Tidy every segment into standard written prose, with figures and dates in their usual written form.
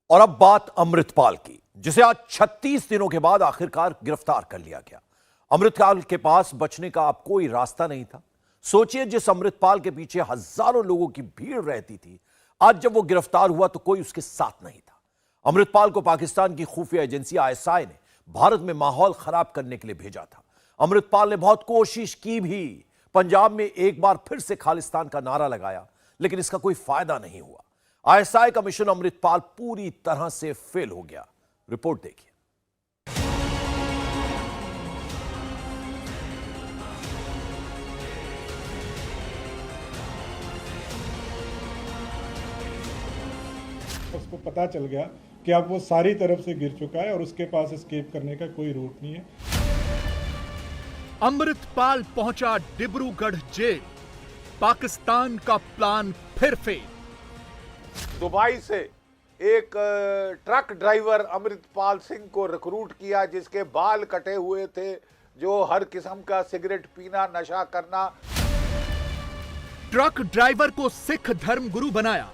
और अब बात अमृतपाल की, जिसे आज 36 दिनों के बाद आखिरकार गिरफ्तार कर लिया गया। अमृतपाल के पास बचने का अब कोई रास्ता नहीं था। सोचिए, जिस अमृतपाल के पीछे हजारों लोगों की भीड़ रहती थी, आज जब वो गिरफ्तार हुआ तो कोई उसके साथ नहीं था। अमृतपाल को पाकिस्तान की खुफिया एजेंसी आईएसआई ने भारत में माहौल खराब करने के लिए भेजा था। अमृतपाल ने बहुत कोशिश की भी, पंजाब में एक बार फिर से खालिस्तान का नारा लगाया, लेकिन इसका कोई फायदा नहीं हुआ। आईएसआई का मिशन अमृतपाल पूरी तरह से फेल हो गया। रिपोर्ट देखिए। उसको पता चल गया कि अब वो सारी तरफ से गिर चुका है और उसके पास एस्केप करने का कोई रूट नहीं है। अमृतपाल पहुंचा डिब्रूगढ़ जेल, पाकिस्तान का प्लान फिर फेल। दुबई से एक ट्रक ड्राइवर अमृतपाल सिंह को रिक्रूट किया, जिसके बाल कटे हुए थे, जो हर किस्म का सिगरेट पीना, नशा करना। ट्रक ड्राइवर को सिख धर्म गुरु बनाया,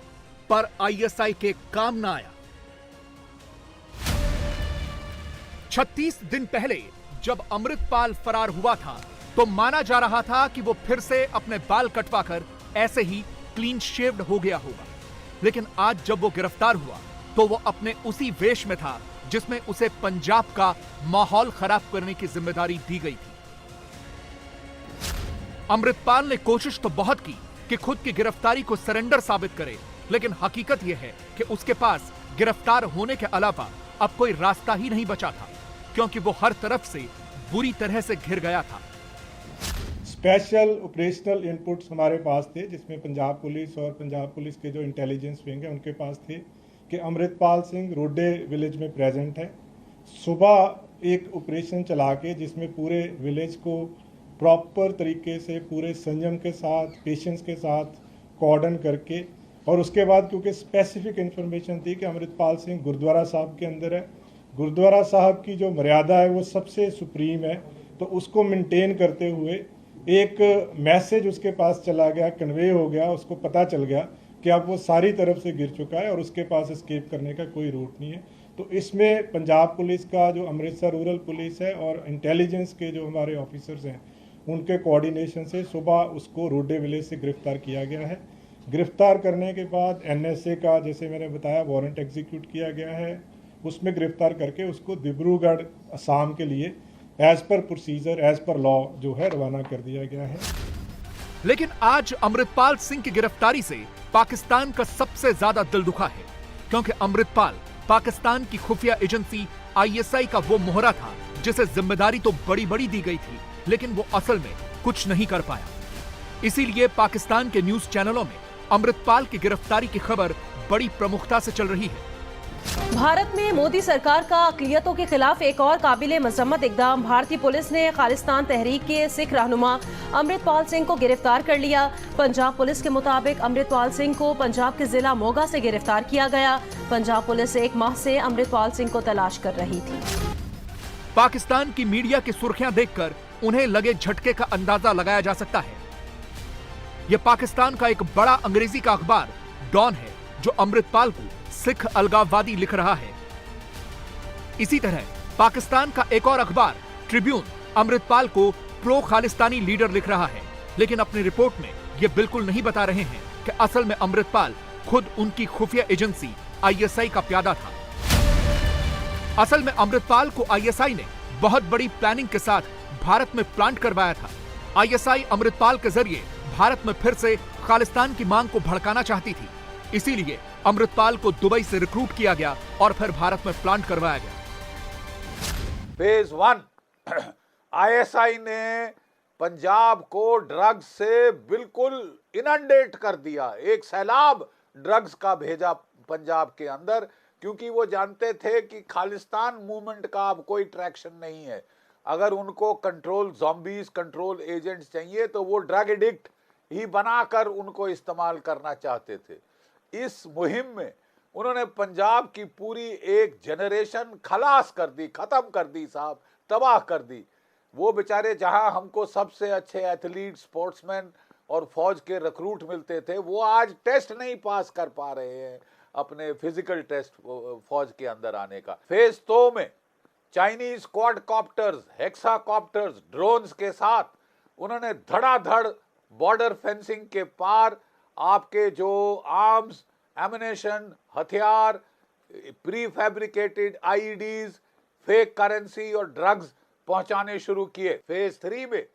पर आईएसआई के काम ना आया। 36 दिन पहले जब अमृतपाल फरार हुआ था तो माना जा रहा था कि वो फिर से अपने बाल कटवाकर ऐसे ही क्लीन शेव्ड हो गया होगा, लेकिन आज जब वो गिरफ्तार हुआ तो वो अपने उसी वेश में था जिसमें उसे पंजाब का माहौल खराब करने की जिम्मेदारी दी गई थी। अमृतपाल ने कोशिश तो बहुत की कि खुद की गिरफ्तारी को सरेंडर साबित करे, लेकिन हकीकत यह है कि उसके पास गिरफ्तार होने के अलावा अब कोई रास्ता ही नहीं बचा था, क्योंकि वो हर तरफ से बुरी तरह से घिर गया था। स्पेशल ऑपरेशनल इनपुट्स हमारे पास थे, जिसमें पंजाब पुलिस और पंजाब पुलिस के जो इंटेलिजेंस विंग है उनके पास थे कि अमृतपाल सिंह रोडे विलेज में प्रेजेंट है। सुबह एक ऑपरेशन चला के जिसमें पूरे विलेज को प्रॉपर तरीके से, पूरे संयम के साथ, पेशेंस के साथ कॉर्डन करके, और उसके बाद क्योंकि स्पेसिफिक इंफॉर्मेशन थी कि अमृतपाल सिंह गुरुद्वारा साहब के अंदर है, गुरुद्वारा साहब की जो मर्यादा है वो सबसे सुप्रीम है, तो उसको मेंटेन करते हुए एक मैसेज उसके पास चला गया, कन्वे हो गया, उसको पता चल गया कि अब वो सारी तरफ से गिर चुका है और उसके पास एस्केप करने का कोई रूट नहीं है। तो इसमें पंजाब पुलिस का जो अमृतसर रूरल पुलिस है और इंटेलिजेंस के जो हमारे ऑफिसर्स हैं उनके कोऑर्डिनेशन से सुबह उसको रोडे विलेज से गिरफ्तार किया गया है। गिरफ्तार करने के बाद एनएसए का, जैसे मैंने बताया, वारंट एग्जीक्यूट किया गया है। उसमें गिरफ्तार करके उसको डिब्रूगढ़ असम के लिए as per procedure, as per law जो है रवाना कर दिया गया है। लेकिन आज अमृतपाल सिंह की गिरफ्तारी से पाकिस्तान का सबसे ज्यादा दिल दुखा है, क्योंकि अमृतपाल पाकिस्तान की खुफिया एजेंसी आईएसआई का वो मोहरा था जिसे जिम्मेदारी तो बड़ी बड़ी दी गई थी, लेकिन वो असल में कुछ नहीं कर पाया। इसीलिए पाकिस्तान के न्यूज चैनलों में अमृतपाल की गिरफ्तारी की खबर बड़ी प्रमुखता से चल रही है। भारत में मोदी सरकार का अक़लियतों के खिलाफ एक और काबिले मजम्मत इक़दाम। भारतीय पुलिस ने खालिस्तान तहरीक के सिख रहनुमा अमृतपाल सिंह को गिरफ्तार कर लिया। पंजाब पुलिस के मुताबिक अमृतपाल सिंह को पंजाब के जिला मोगा से गिरफ्तार किया गया। पंजाब पुलिस 1 माह से अमृतपाल सिंह को तलाश कर रही थी। पाकिस्तान की मीडिया की सुर्खियां देखकर उन्हें लगे झटके का अंदाजा लगाया जा सकता है। यह पाकिस्तान का एक बड़ा अंग्रेजी का अखबार डॉन है जो अमृतपाल को सिख अलगाववादी लिख रहा है। इसी तरह पाकिस्तान का एक और अखबार ट्रिब्यून अमृतपाल को प्रो खालिस्तानी लीडर लिख रहा है, लेकिन अपनी रिपोर्ट में यह बिल्कुल नहीं बता रहे हैं कि असल में अमृतपाल खुद उनकी खुफिया एजेंसी आईएसआई का प्यादा था। असल में अमृतपाल को आईएसआई ने बहुत बड़ी प्लानिंग के साथ भारत में प्लांट करवाया था। आईएसआई अमृतपाल के जरिए भारत में फिर से खालिस्तान की मांग को भड़काना चाहती थी, इसीलिए अमृतपाल को दुबई से रिक्रूट किया गया और फिर भारत में प्लांट करवाया गया। फेज 1 आईएसआई ने पंजाब को ड्रग्स से बिल्कुल इनंडेट कर दिया। एक सैलाब ड्रग्स का भेजा पंजाब के अंदर, क्योंकि वो जानते थे कि खालिस्तान मूवमेंट का अब कोई ट्रैक्शन नहीं है। अगर उनको कंट्रोल ज़ॉम्बीज, कंट्रोल एजेंट्स चाहिए तो वो ड्रग एडिक्ट ही बनाकर उनको इस्तेमाल करना चाहते थे। इस मुहिम में उन्होंने पंजाब की पूरी एक जनरेशन खलास कर दी, खत्म कर दी साहब, तबाह कर दी। वो बेचारे जहां हमको सबसे अच्छे एथलीट, स्पोर्ट्समैन और फौज के रिक्रूट मिलते थे, वो आज टेस्ट नहीं पास कर पा रहे हैं। अपने फिजिकल टेस्ट फौज के अंदर आने का। फेज 2 में चाइनीज क्वाडकॉप्टर्स, हेक्साकॉप्टर्स, ड्रोन्स के साथ उन्होंने धड़ाधड़ बॉर्डर फेंसिंग के पार आपके जो आर्म्स, एमिनेशन, हथियार, प्री फैब्रिकेटेड आईईडीज, फेक करेंसी और ड्रग्स पहुंचाने शुरू किए। फेज 3 में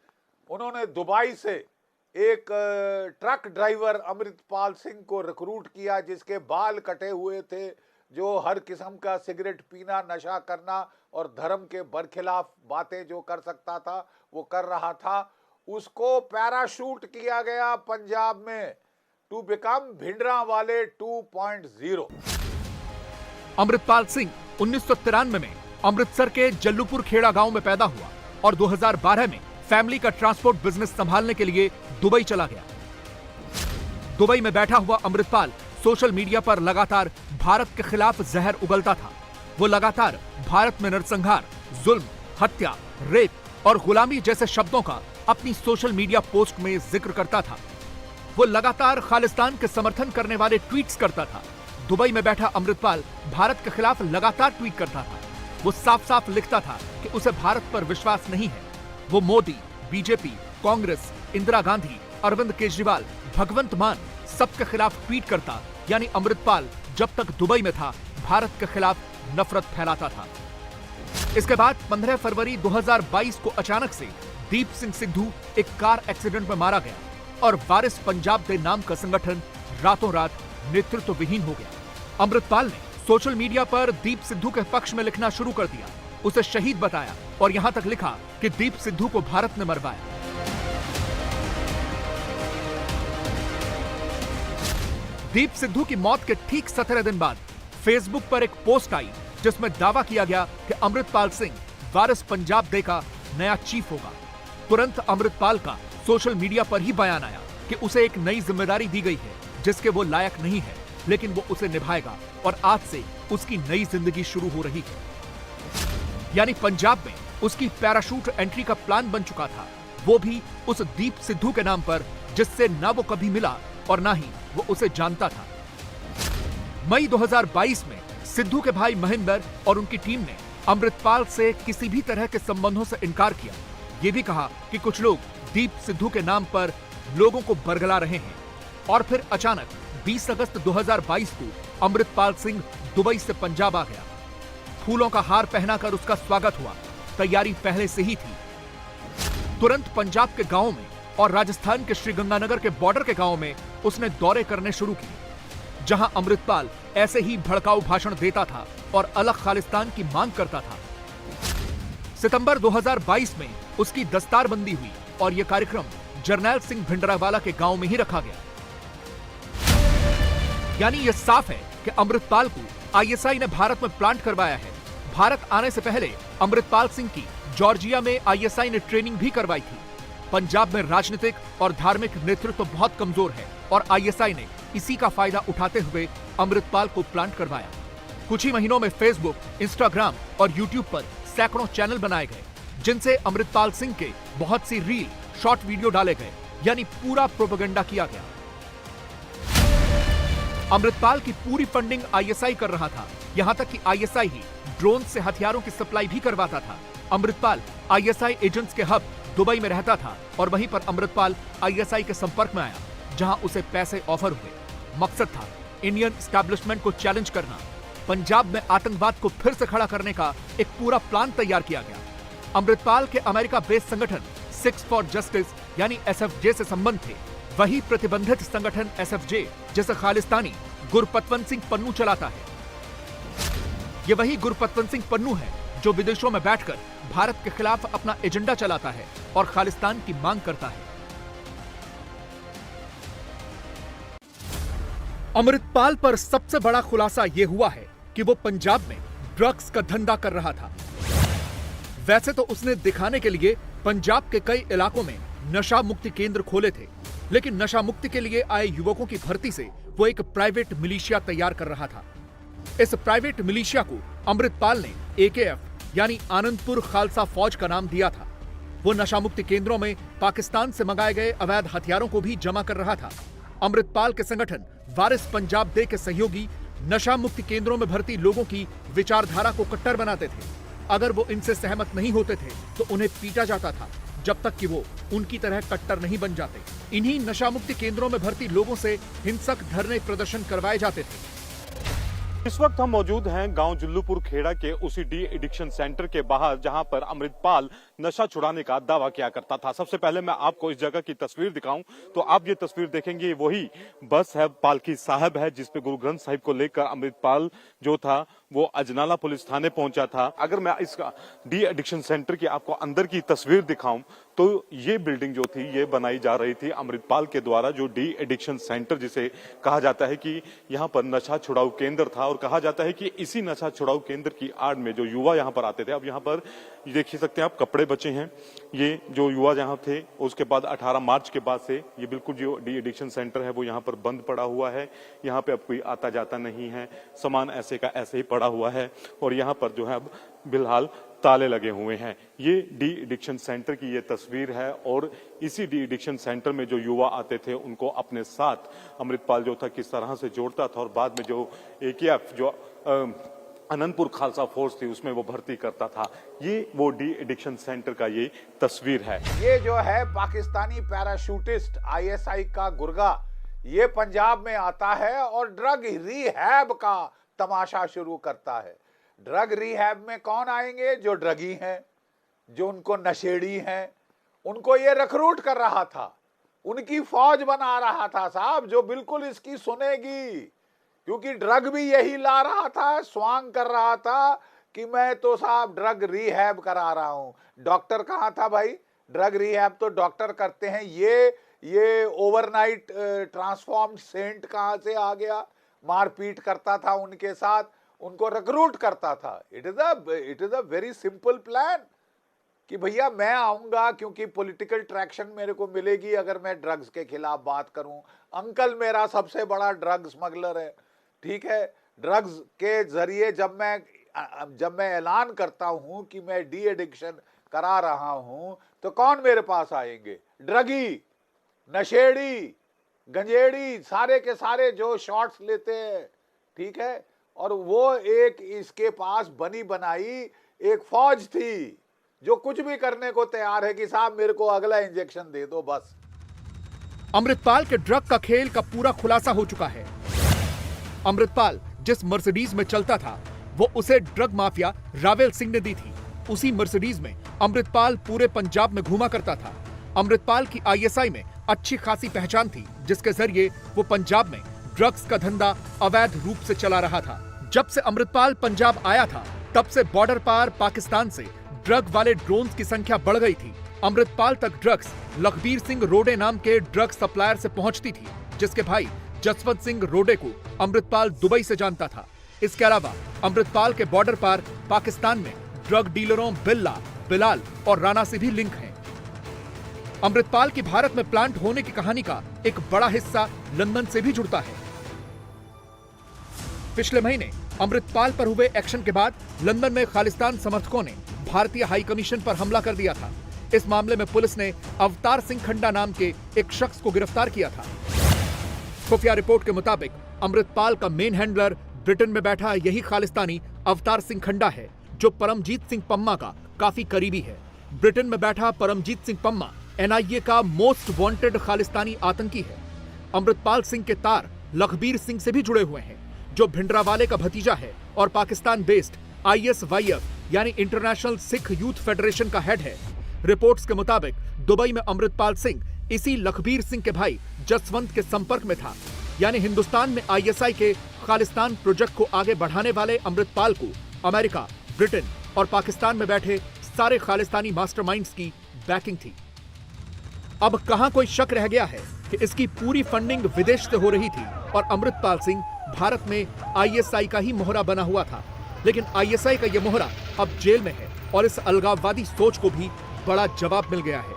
उन्होंने दुबई से एक ट्रक ड्राइवर अमृतपाल सिंह को रिक्रूट किया जिसके बाल कटे हुए थे, जो हर किस्म का सिगरेट पीना, नशा करना और धर्म के बरखिलाफ बातें जो कर सकता था वो कर रहा था। उसको पैराशूट किया गया पंजाब में टू बिकम भिंडरांवाले 2.0। अमृतपाल सिंह 1993 में अमृतसर के जल्लूपुर खेड़ा गांव में पैदा हुआ और 2012 में फैमिली का ट्रांसपोर्ट बिजनेस संभालने के लिए दुबई चला गया। दुबई में बैठा हुआ अमृतपाल सोशल मीडिया पर लगातार भारत के खिलाफ जहर उगलता था। वो लगातार भारत में नरसंहार, जुल्म, हत्या, रेप और गुलामी जैसे शब्दों का अपनी सोशल मीडिया पोस्ट में जिक्र करता था। वो लगातार खालिस्तान के समर्थन करने वाले ट्वीट्स करता था। दुबई में बैठा अमृतपाल भारत के खिलाफ लगातार ट्वीट करता था। वो साफ साफ लिखता था कि उसे भारत पर विश्वास नहीं है। वो मोदी, बीजेपी, कांग्रेस, इंदिरा गांधी, अरविंद केजरीवाल, भगवंत मान सबके खिलाफ ट्वीट करता। यानी अमृतपाल जब तक दुबई में था भारत के खिलाफ नफरत फैलाता था। इसके बाद 15 फरवरी 2022 को अचानक से दीप सिंह सिद्धू एक कार एक्सीडेंट में मारा गया और वारिस पंजाब दे नाम का संगठन रातों रात नेतृत्व विहीन हो गया। अमृतपाल ने सोशल मीडिया पर दीप सिद्धू के पक्ष में लिखना शुरू कर दिया, उसे शहीद बताया और यहां तक लिखा कि दीप सिद्धू को भारत ने मरवाया। दीप सिद्धू की मौत के ठीक 17 दिन बाद फेसबुक पर एक पोस्ट आई जिसमें दावा किया गया कि अमृतपाल सिंह वारिस पंजाब दे का नया चीफ होगा। तुरंत अमृतपाल का सोशल मीडिया पर ही बयान आया कि उसे एक नई जिम्मेदारी दी गई है जिसके वो लायक नहीं है, लेकिन वो उसे निभाएगा और आज से उसकी नई जिंदगी शुरू हो रही है। यानी पंजाब में उसकी पैराशूट एंट्री का प्लान बन चुका था, वो भी उस दीप सिद्धू के नाम पर जिससे ना वो कभी मिला और ना ही वो उसे जानता था। मई 2022 में सिद्धू के भाई महेंद्र और उनकी टीम ने अमृतपाल से किसी भी तरह के संबंधों से इनकार किया। ये भी कहा कि कुछ लोग दीप सिद्धू के नाम पर लोगों को बरगला रहे हैं। और फिर अचानक 20 अगस्त 2022 को अमृतपाल सिंह दुबई से पंजाब आ गया। फूलों का हार पहनाकर उसका स्वागत हुआ, तैयारी पहले से ही थी। तुरंत पंजाब के गांवों में और राजस्थान के श्रीगंगानगर के बॉर्डर के गांवों में उसने दौरे करने शुरू किए, जहां अमृतपाल ऐसे ही भड़काऊ भाषण देता था और अलग खालिस्तान की मांग करता था। सितंबर 2022 में उसकी दस्तारबंदी हुई और यह कार्यक्रम जरनैल सिंह भिंडरांवाला के गांव में ही रखा गया। यानी यह साफ है कि अमृतपाल को आईएसआई ने भारत में प्लांट करवाया है। भारत आने से पहले अमृतपाल सिंह की जॉर्जिया में आईएसआई ने ट्रेनिंग भी करवाई थी। पंजाब में राजनीतिक और धार्मिक नेतृत्व बहुत कमजोर है और आईएसआई ने इसी का फायदा उठाते हुए अमृतपाल को प्लांट करवाया। कुछ ही महीनों में फेसबुक, इंस्टाग्राम और यूट्यूब पर सैकड़ों चैनल बनाए गए जिनसे अमृतपाल सिंह के बहुत सी रील, शॉर्ट वीडियो डाले गए। यानी पूरा प्रोपेगेंडा किया गया। अमृतपाल की पूरी फंडिंग आईएसआई कर रहा था, यहां तक कि आईएसआई ही ड्रोन से हथियारों की सप्लाई भी करवाता था। अमृतपाल आईएसआई एजेंट्स के हब दुबई में रहता था और वहीं पर अमृतपाल आईएसआई के संपर्क में आया, जहां उसे पैसे ऑफर हुए। मकसद था इंडियन एस्टैब्लिशमेंट को चैलेंज करना। पंजाब में आतंकवाद को फिर से खड़ा करने का एक पूरा प्लान तैयार किया गया। अमृतपाल के अमेरिका बेस्ड संगठन सिक्स फॉर जस्टिस यानी एसएफजे से संबंध थे। वही प्रतिबंधित संगठन एसएफजे जिसे खालिस्तानी गुरपतवंत सिंह पन्नू चलाता है। ये वही गुरपतवंत सिंह पन्नू है जो विदेशों में बैठकर भारत के खिलाफ अपना एजेंडा चलाता है और खालिस्तान की मांग करता है। अमृतपाल पर सबसे बड़ा खुलासा यह हुआ है कि वो पंजाब में ड्रग्स का धंधा कर रहा था। वैसे तो उसने दिखाने के लिए पंजाब के कई इलाकों में नशा मुक्ति केंद्र खोले थे, लेकिन नशा मुक्ति के लिए आए युवकों की भर्ती से वो एक प्राइवेट मिलिशिया तैयार कर रहा था। इस प्राइवेट मिलिशिया को अमृतपाल ने एकेएफ यानी आनंदपुर खालसा फौज का नाम दिया था। वो नशा मुक्ति केंद्रों में पाकिस्तान से मंगाए गए अवैध हथियारों को भी जमा कर रहा था। अमृतपाल के संगठन वारिस पंजाब दे के सहयोगी नशा मुक्ति केंद्रों में भर्ती लोगों की विचारधारा को कट्टर बनाते थे। अगर वो इनसे सहमत नहीं होते थे तो उन्हें पीटा जाता था, जब तक कि वो उनकी तरह कट्टर नहीं बन जाते। इन्हीं नशा मुक्ति केंद्रों में भर्ती लोगों से हिंसक धरने प्रदर्शन करवाए जाते थे। इस वक्त हम मौजूद हैं गांव जुल्लूपुर खेड़ा के उसी डी एडिक्शन सेंटर के बाहर, जहां पर अमृतपाल नशा छुड़ाने का दावा किया करता था। सबसे पहले मैं आपको इस जगह की तस्वीर दिखाऊं तो आप ये तस्वीर देखेंगे, वही बस है, पालकी साहब है, जिसपे गुरु ग्रंथ साहिब को लेकर अमृतपाल जो था वो अजनाला पुलिस थाने पहुंचा था। अगर मैं इसका डी एडिक्शन सेंटर की आपको अंदर की तस्वीर दिखाऊं तो ये बिल्डिंग जो थी ये बनाई जा रही थी अमृतपाल के द्वारा, जो डी एडिक्शन सेंटर जिसे कहा जाता है कि यहाँ पर नशा छुड़ाऊ केंद्र था। और कहा जाता है कि इसी नशा छुड़ाऊ केंद्र की आड़ में जो युवा यहाँ पर आते थे, अब यहाँ पर देख ही सकते हैं आप, कपड़े बचे हैं। ये जो युवा यहाँ थे, उसके बाद 18 मार्च के बाद से ये बिल्कुल जो डी एडिक्शन सेंटर है वो यहाँ पर बंद पड़ा हुआ है। यहाँ पे अब कोई आता जाता नहीं है, सामान ऐसे का ऐसे ही पड़ा हुआ है और यहाँ पर जो है अब फिलहाल ताले लगे हुए हैं। ये डी एडिक्शन सेंटर की ये तस्वीर है और इसी डी एडिक्शन सेंटर में जो युवा आते थे उनको अपने साथ अमृतपाल जो था किस तरह से जोड़ता था और बाद में जो AKF जो अनंतपुर खालसा फोर्स थी उसमें वो भर्ती करता था। ये वो डी एडिक्शन सेंटर का ये तस्वीर है। ये जो है पाकिस्तानी पैराशूटिस्ट ISI का गुर्गा, ये पंजाब में आता है और ड्रग रिहैब का तमाशा शुरू करता है। ड्रग रिहैब में कौन आएंगे? जो ड्रगी हैं, जो उनको नशेड़ी हैं, उनको ये रिक्रूट कर रहा था, उनकी फौज बना रहा था साहब, जो बिल्कुल इसकी सुनेगी, क्योंकि ड्रग भी यही ला रहा था, स्वांग कर रहा था कि मैं तो साहब ड्रग रिहैब करा रहा हूं। डॉक्टर कहाँ था भाई? ड्रग रिहैब तो डॉक्टर करते हैं, ये ओवरनाइट ट्रांसफॉर्म्ड सेंट कहाँ से आ गया? मारपीट करता था उनके साथ, उनको रिक्रूट करता था। It is a very simple plan कि भैया मैं आऊंगा क्योंकि पॉलिटिकल ट्रैक्शन मेरे को मिलेगी अगर मैं ड्रग्स के खिलाफ बात करूं। अंकल मेरा सबसे बड़ा ड्रग स्मगलर है, ठीक है। ड्रग्स के जरिए जब मैं ऐलान करता हूं कि मैं डी एडिक्शन करा रहा हूं तो कौन मेरे पास आएंगे? ड्रगी, नशेड़ी, गंजेड़ी, सारे के सारे जो शॉट्स लेते हैं, ठीक है। और वो एक इसके पास बनी बनाई एक फौज थी जो कुछ भी करने को तैयार है कि साहब मेरे को अगला इंजेक्शन दे दो बस। अमृतपाल के ड्रग का खेल का पूरा खुलासा हो चुका है। अमृतपाल जिस मर्सिडीज में चलता था वो उसे ड्रग माफिया रावेल सिंह ने दी थी। उसी मर्सिडीज में अमृतपाल पूरे पंजाब में घूमा करता था। अमृतपाल की ISI में अच्छी खासी पहचान थी, जिसके जरिए वो पंजाब में ड्रग्स का धंधा अवैध रूप से चला रहा था। जब से अमृतपाल पंजाब आया था तब से बॉर्डर पार पाकिस्तान से ड्रग वाले ड्रोन्स की संख्या बढ़ गई थी। अमृतपाल तक ड्रग्स लखबीर सिंह रोडे नाम के ड्रग सप्लायर से पहुंचती थी, जिसके भाई जसवंत सिंह रोडे को अमृतपाल दुबई से जानता था। इसके अलावा अमृतपाल के बॉर्डर पार पाकिस्तान में ड्रग डीलरों बिल्ला, बिलाल और राणा से भी लिंक है। अमृतपाल की भारत में प्लांट होने की कहानी का एक बड़ा हिस्सा लंदन से भी जुड़ता है। पिछले महीने अमृतपाल पर हुए एक्शन के बाद लंदन में खालिस्तान समर्थकों ने भारतीय हाई कमीशन पर हमला कर दिया था। इस मामले में पुलिस ने अवतार सिंह खंडा नाम के एक शख्स को गिरफ्तार किया था। खुफिया रिपोर्ट के मुताबिक अमृतपाल का मेन हैंडलर ब्रिटेन में बैठा यही खालिस्तानी अवतार सिंह खंडा है, जो परमजीत सिंह पम्मा का काफी करीबी है। ब्रिटेन में बैठा परमजीत सिंह पम्मा NIA का मोस्ट वांटेड खालिस्तानी आतंकी है। अमृतपाल सिंह के तार लखबीर सिंह से भी जुड़े हुए हैं, जो भिंडरावाले का भतीजा है और पाकिस्तान बेस्ड ISYF यानी इंटरनेशनल सिख यूथ फेडरेशन का हेड है। रिपोर्ट्स के मुताबिक दुबई में अमृतपाल सिंह इसी लखबीर सिंह के भाई जसवंत के संपर्क में था। यानी हिंदुस्तान में ISI के खालिस्तान प्रोजेक्ट को आगे बढ़ाने वाले अमृतपाल को अमेरिका, ब्रिटेन और पाकिस्तान में बैठे सारे खालिस्तानी मास्टरमाइंड्स की बैकिंग थी। अब कहां कोई शक रह गया है कि इसकी पूरी फंडिंग विदेश से हो रही थी और अमृतपाल सिंह भारत में ISI का ही मोहरा बना हुआ था। लेकिन ISI का यह मोहरा अब जेल में है और इस अलगाववादी सोच को भी बड़ा जवाब मिल गया है।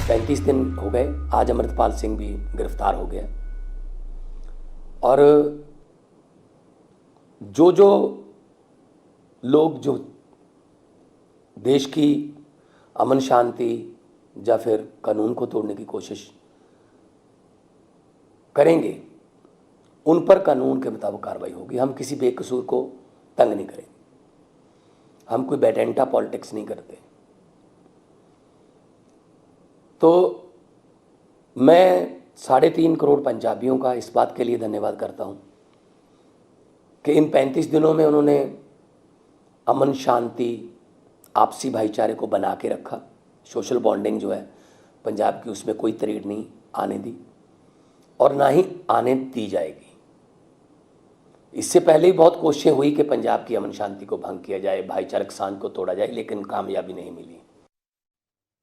35 दिन हो गए, आज अमृतपाल सिंह भी गिरफ्तार हो गया और जो लोग जो देश की अमन शांति या फिर कानून को तोड़ने की कोशिश करेंगे उन पर कानून के मुताबिक कार्रवाई होगी। हम किसी बेकसूर को तंग नहीं करेंगे, हम कोई बेटेंटा पॉलिटिक्स नहीं करते। तो मैं 3.5 करोड़ पंजाबियों का इस बात के लिए धन्यवाद करता हूं कि इन 35 दिनों में उन्होंने अमन, शांति, आपसी भाईचारे को बना के रखा। सोशल बॉन्डिंग जो है पंजाब की, उसमें कोई तरीड़ नहीं आने दी और ना ही आने दी जाएगी। इससे पहले ही बहुत कोशिशें हुई कि पंजाब की अमन शांति को भंग किया जाए, भाईचारक सांझ को तोड़ा जाए, लेकिन कामयाबी नहीं मिली।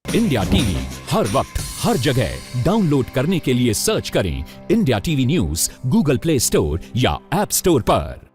इंडिया टीवी हर वक्त हर जगह डाउनलोड करने के लिए सर्च करें India TV news Google play store या ऐप स्टोर पर।